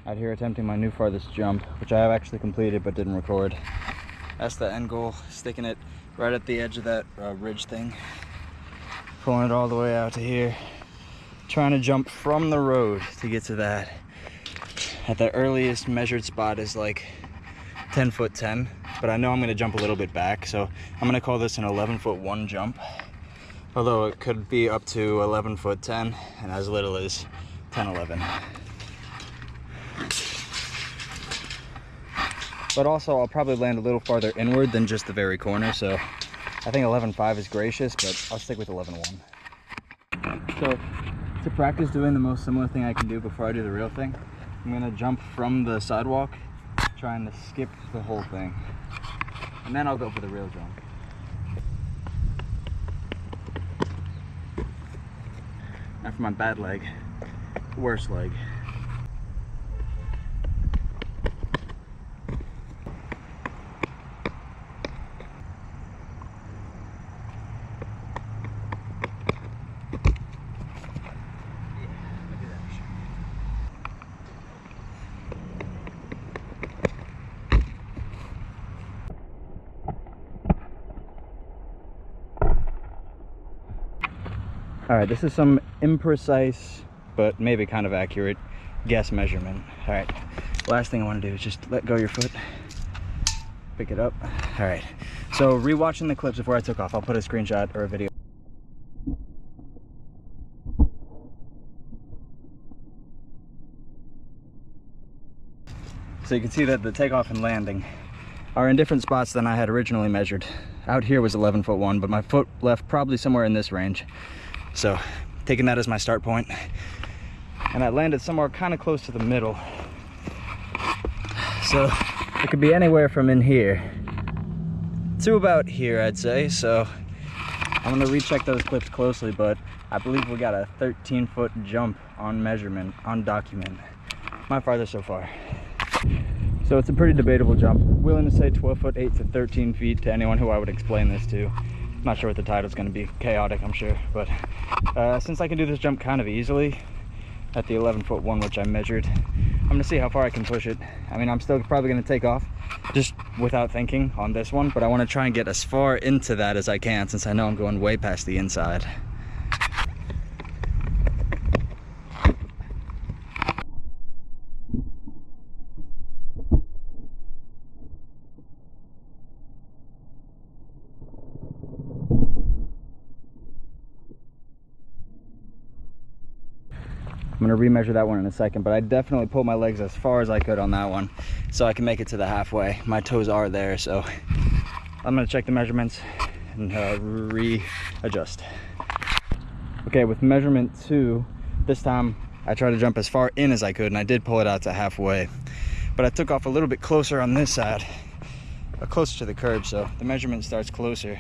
out here attempting my new farthest jump, which I have actually completed but didn't record. That's the end goal, sticking it right at the edge of that ridge thing, pulling it all the way out to here, trying to jump from the road to get to that. At the earliest measured spot is like 10 foot 10, but I know I'm going to jump a little bit back, so I'm going to call this an 11 foot 1 jump, although it could be up to 11 foot 10 and as little as 10, 11. But also I'll probably land a little farther inward than just the very corner, so I think 11.5 is gracious, but I'll stick with 11.1. So to practice doing the most similar thing I can do before I do the real thing, I'm gonna jump from the sidewalk, trying to skip the whole thing, and then I'll go for the real jump. Now for my bad leg, worst leg. All right, this is some imprecise, but maybe kind of accurate guess measurement. All right, last thing I want to do is just let go of your foot, pick it up. All right, so rewatching the clips of where I took off, I'll put a screenshot or a video. So you can see that the takeoff and landing are in different spots than I had originally measured. Out here was 11 foot 1, but my foot left probably somewhere in this range. So taking that as my start point, and I landed somewhere kind of close to the middle. So it could be anywhere from in here to about here, I'd say. So I'm gonna recheck those clips closely, but I believe we got a 13-foot jump on measurement, on document. My farthest so far. So it's a pretty debatable jump. Willing to say 12 foot 8 to 13 feet to anyone who I would explain this to. Not sure what the title's going to be. Chaotic, I'm sure, but since I can do this jump kind of easily at the 11 foot 1, which I measured, I'm going to see how far I can push it. I mean, I'm still probably going to take off just without thinking on this one, but I want to try and get as far into that as I can, since I know I'm going way past the inside. I'm gonna remeasure that one in a second, but I definitely pulled my legs as far as I could on that one so I can make it to the halfway. My toes are there, so I'm gonna check the measurements and readjust. Okay, with measurement 2, this time I tried to jump as far in as I could, and I did pull it out to halfway, but I took off a little bit closer on this side, closer to the curb, so the measurement starts closer.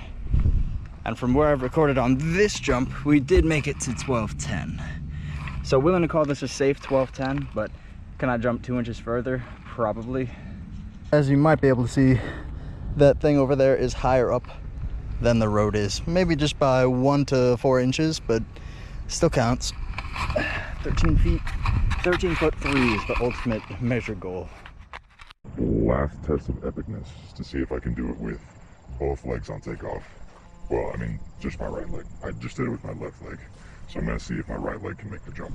And from where I've recorded on this jump, we did make it to 12.10. So willing to call this a safe 12.10, but can I jump 2 inches further? Probably. As you might be able to see, that thing over there is higher up than the road is. Maybe just by 1 to 4 inches, but still counts. 13 feet, 13 foot 3 is the ultimate measured goal. Last test of epicness to see if I can do it with both legs on takeoff. Well, I mean, just my right leg. I just did it with my left leg. So I'm gonna see if my right leg can make the jump.